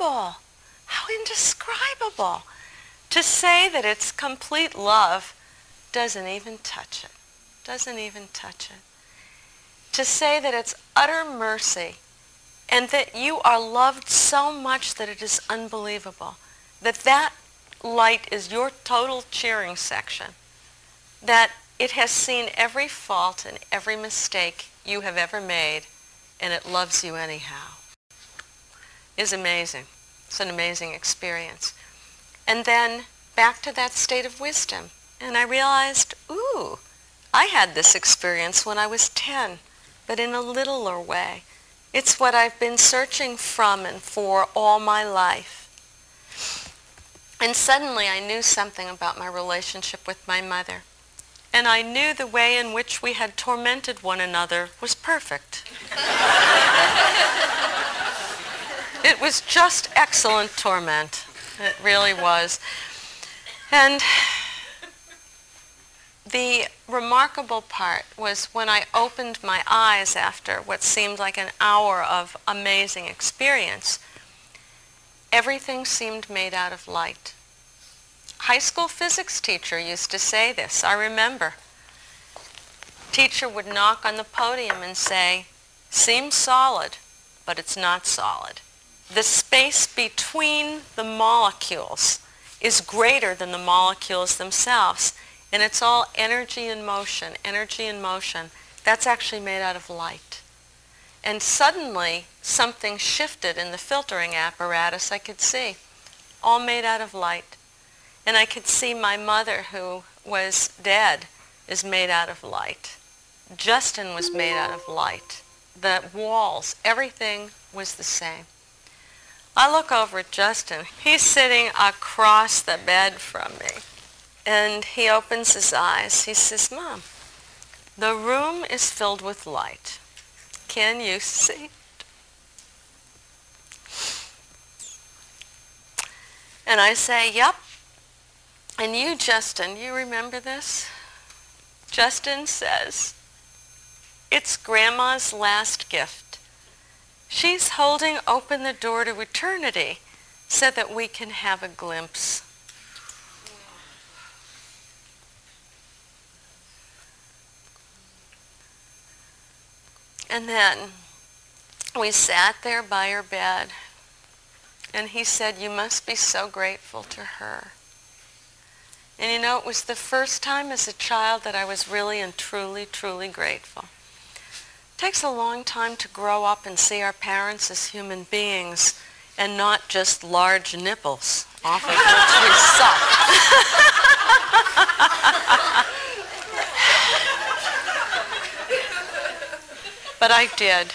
indescribable. How indescribable. To say that it's complete love doesn't even touch it. Doesn't even touch it. To say that it's utter mercy and that you are loved so much that it is unbelievable, that light is your total cheering section, that it has seen every fault and every mistake you have ever made, and it loves you anyhow, is amazing. It's an amazing experience. And then back to that state of wisdom. And I realized, ooh, I had this experience when I was 10, but in a littler way. It's what I've been searching from and for all my life. And suddenly I knew something about my relationship with my mother. And I knew the way in which we had tormented one another was perfect. It was just excellent torment. It really was. And the remarkable part was when I opened my eyes after what seemed like an hour of amazing experience, everything seemed made out of light. High school physics teacher used to say this, I remember. Teacher would knock on the podium and say, seems solid, but it's not solid. The space between the molecules is greater than the molecules themselves, and it's all energy in motion, energy in motion. That's actually made out of light. And suddenly, something shifted in the filtering apparatus I could see, all made out of light. And I could see my mother, who was dead, is made out of light. Justin was made out of light. The walls, everything was the same. I look over at Justin. He's sitting across the bed from me. And he opens his eyes. He says, Mom, the room is filled with light. Can you see it? And I say, yep. And you, Justin, you remember this? Justin says, it's Grandma's last gift. She's holding open the door to eternity so that we can have a glimpse. And then we sat there by her bed, and he said, you must be so grateful to her. And you know, it was the first time as a child that I was really and truly, truly grateful. It takes a long time to grow up and see our parents as human beings and not just large nipples off of which we suck. But I did.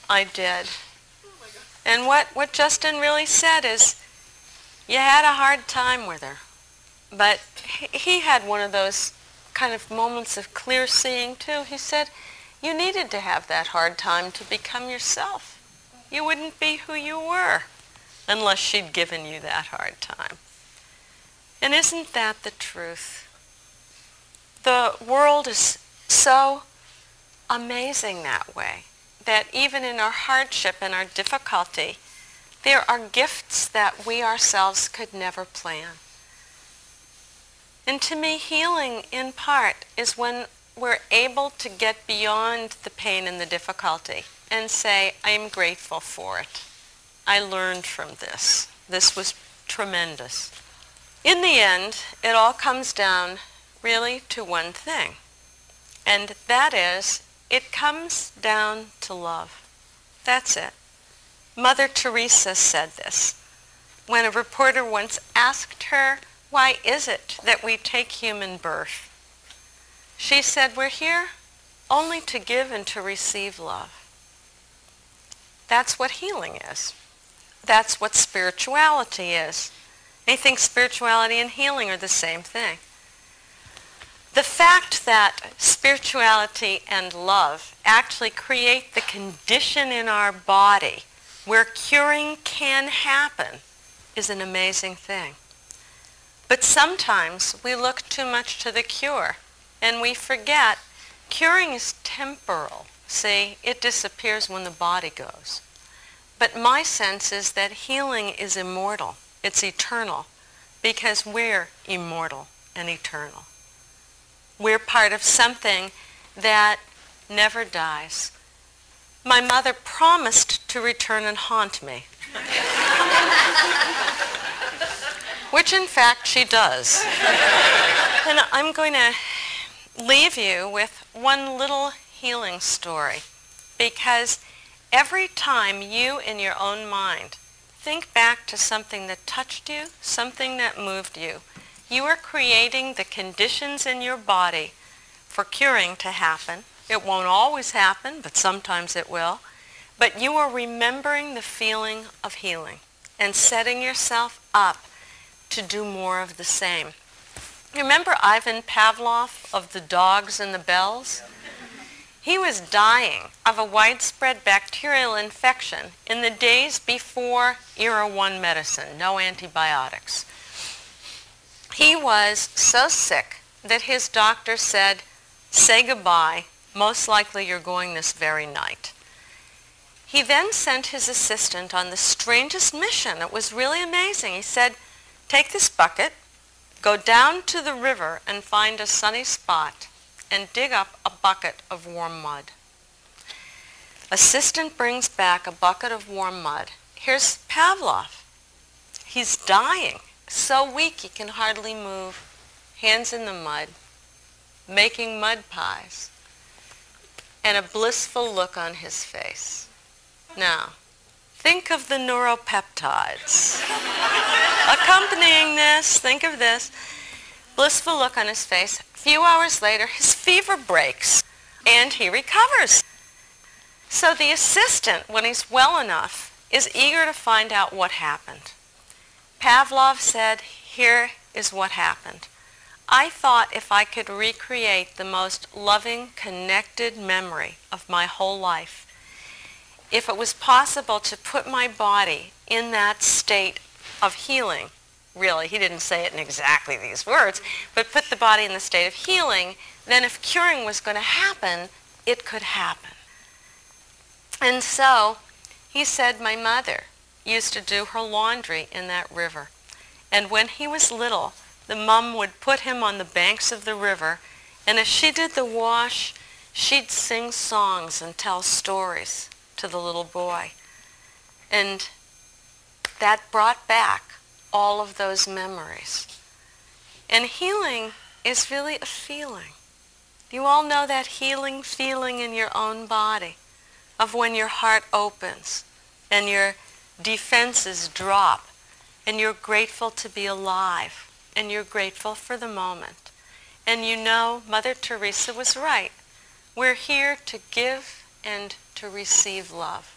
I did. And what Justin really said is, you had a hard time with her. But he had one of those kind of moments of clear seeing too. He said, you needed to have that hard time to become yourself. You wouldn't be who you were unless she'd given you that hard time. And isn't that the truth? The world is so amazing that way, that even in our hardship and our difficulty, there are gifts that we ourselves could never plan. And to me, healing, in part, is when we're able to get beyond the pain and the difficulty and say, I'm grateful for it. I learned from this. This was tremendous. In the end, it all comes down really to one thing. And that is, it comes down to love. That's it. Mother Teresa said this when a reporter once asked her, why is it that we take human birth? She said, we're here only to give and to receive love. That's what healing is. That's what spirituality is. I think spirituality and healing are the same thing. The fact that spirituality and love actually create the condition in our body where curing can happen is an amazing thing. But sometimes we look too much to the cure, and we forget curing is temporal. See, it disappears when the body goes. But my sense is that healing is immortal. It's eternal because we're immortal and eternal. We're part of something that never dies. My mother promised to return and haunt me, which in fact she does. And I'm going to leave you with one little healing story, because every time you in your own mind think back to something that touched you, something that moved you, you are creating the conditions in your body for curing to happen. It won't always happen, but sometimes it will. But you are remembering the feeling of healing and setting yourself up to do more of the same. Remember Ivan Pavlov of the dogs and the bells? He was dying of a widespread bacterial infection in the days before Era 1 medicine, no antibiotics. He was so sick that his doctor said, "Say goodbye, most likely you're going this very night." He then sent his assistant on the strangest mission. It was really amazing. He said, "Take this bucket, go down to the river and find a sunny spot and dig up a bucket of warm mud." Assistant brings back a bucket of warm mud. Here's Pavlov. He's dying, so weak he can hardly move, hands in the mud, making mud pies, and a blissful look on his face. Now, think of the neuropeptides accompanying this. Think of this. Blissful look on his face. A few hours later, his fever breaks, and he recovers. So the assistant, when he's well enough, is eager to find out what happened. Pavlov said, "Here is what happened. I thought if I could recreate the most loving, connected memory of my whole life, if it was possible to put my body in that state of healing," really, he didn't say it in exactly these words, but put the body in the state of healing, then if curing was going to happen, it could happen. And so he said my mother used to do her laundry in that river. And when he was little, the mom would put him on the banks of the river, and as she did the wash, she'd sing songs and tell stories to the little boy. And that brought back all of those memories. And healing is really a feeling. You all know that healing feeling in your own body of when your heart opens and your defenses drop and you're grateful to be alive and you're grateful for the moment. And you know Mother Teresa was right. We're here to give and to receive love.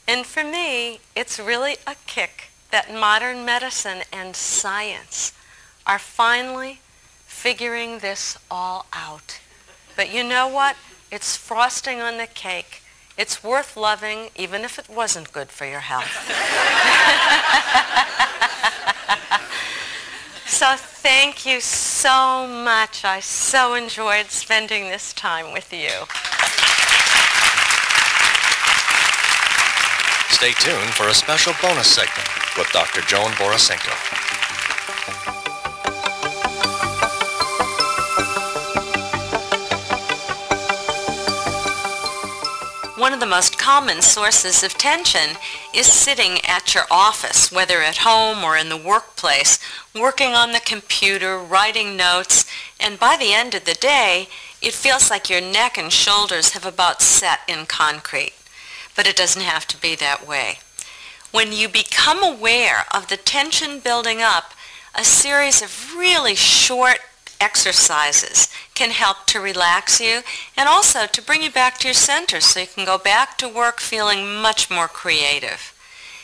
And for me, it's really a kick that modern medicine and science are finally figuring this all out. But you know what? It's frosting on the cake. It's worth loving even if it wasn't good for your health. So thank you so much. I so enjoyed spending this time with you. Stay tuned for a special bonus segment with Dr. Joan Borisenko. One of the most common sources of tension is sitting at your office, whether at home or in the workplace, working on the computer, writing notes, and by the end of the day, it feels like your neck and shoulders have about set in concrete. But it doesn't have to be that way. When you become aware of the tension building up, a series of really short exercises can help to relax you and also to bring you back to your center so you can go back to work feeling much more creative.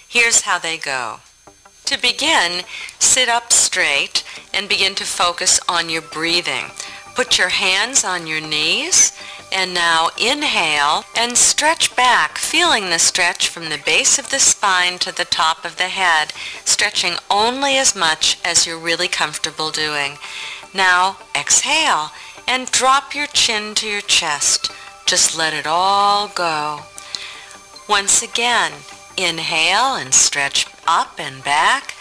Here's how they go. To begin, sit up straight and begin to focus on your breathing. Put your hands on your knees and now inhale and stretch back, feeling the stretch from the base of the spine to the top of the head, stretching only as much as you're really comfortable doing. Now exhale and drop your chin to your chest. Just let it all go. Once again, inhale and stretch up and back,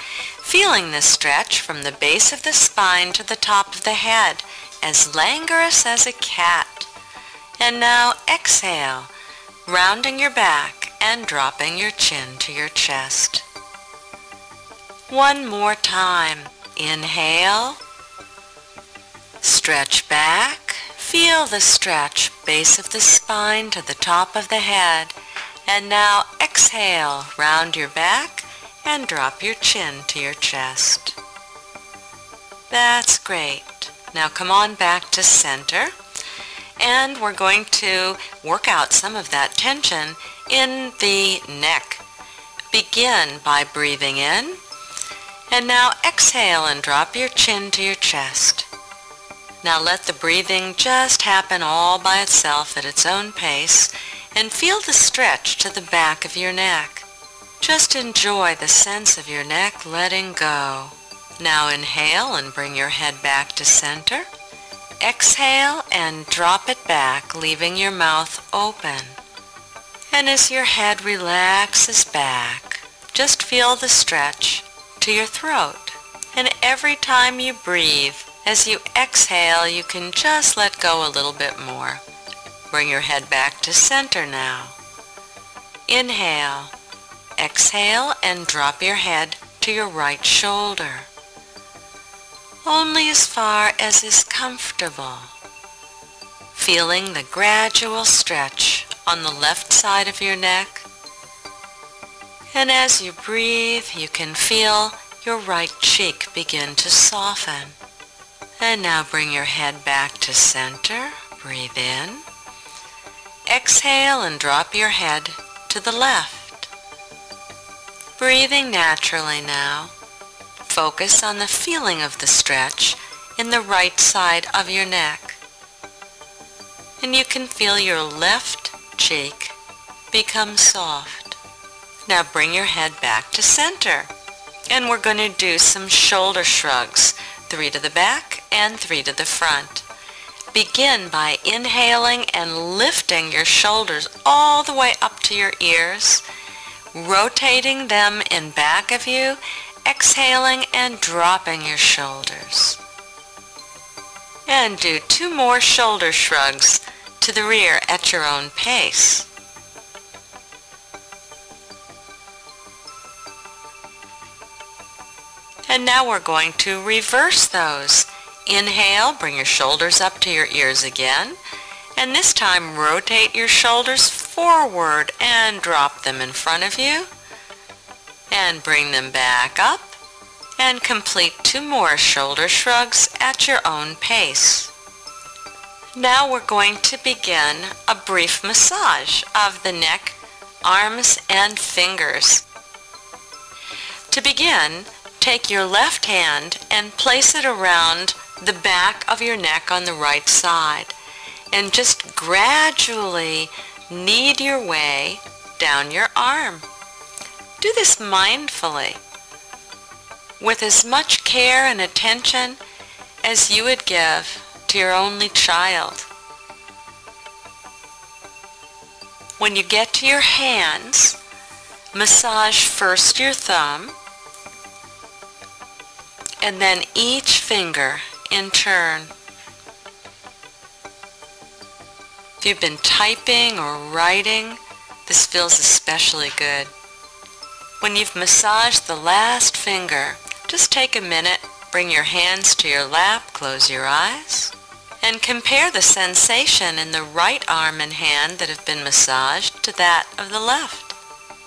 feeling the stretch from the base of the spine to the top of the head, as languorous as a cat. And now exhale, rounding your back and dropping your chin to your chest. One more time. Inhale, stretch back, feel the stretch, base of the spine to the top of the head. And now exhale, round your back and drop your chin to your chest. That's great. Now come on back to center, and we're going to work out some of that tension in the neck. Begin by breathing in, and now exhale and drop your chin to your chest. Now let the breathing just happen all by itself at its own pace, and feel the stretch to the back of your neck. Just enjoy the sense of your neck letting go. Now inhale and bring your head back to center. Exhale and drop it back, leaving your mouth open. And as your head relaxes back, just feel the stretch to your throat. And every time you breathe, as you exhale, you can just let go a little bit more. Bring your head back to center now. Inhale, exhale, and drop your head to your right shoulder. Only as far as is comfortable. Feeling the gradual stretch on the left side of your neck. And as you breathe, you can feel your right cheek begin to soften. And now bring your head back to center. Breathe in. Exhale and drop your head to the left. Breathing naturally now. Focus on the feeling of the stretch in the right side of your neck. And you can feel your left cheek become soft. Now bring your head back to center. And we're going to do some shoulder shrugs, 3 to the back and 3 to the front. Begin by inhaling and lifting your shoulders all the way up to your ears, rotating them in back of you, exhaling and dropping your shoulders. And do 2 more shoulder shrugs to the rear at your own pace. And now we're going to reverse those. Inhale, bring your shoulders up to your ears again, and this time rotate your shoulders forward and drop them in front of you, and bring them back up, and complete 2 more shoulder shrugs at your own pace. Now we're going to begin a brief massage of the neck, arms, and fingers. To begin, take your left hand and place it around the back of your neck on the right side, and just gradually knead your way down your arm. Do this mindfully, with as much care and attention as you would give to your only child. When you get to your hands, massage first your thumb, and then each finger in turn. If you've been typing or writing, this feels especially good. When you've massaged the last finger, just take a minute, bring your hands to your lap, close your eyes, and compare the sensation in the right arm and hand that have been massaged to that of the left.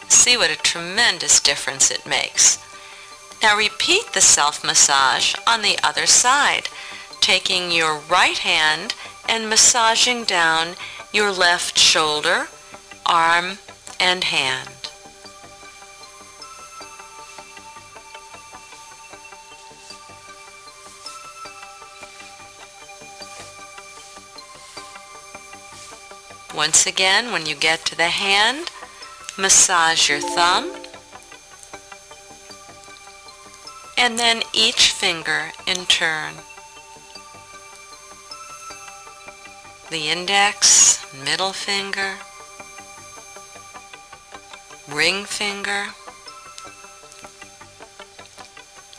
See what a tremendous difference it makes. Now repeat the self-massage on the other side, taking your right hand and massaging down your left shoulder, arm, and hand. Once again, when you get to the hand, massage your thumb, and then each finger in turn. The index, middle finger, ring finger,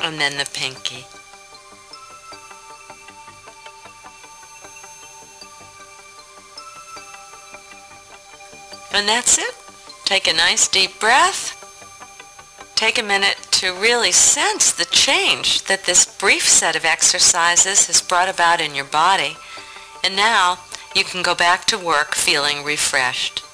and then the pinky. And that's it. Take a nice deep breath. Take a minute to really sense the change that this brief set of exercises has brought about in your body. And now you can go back to work feeling refreshed.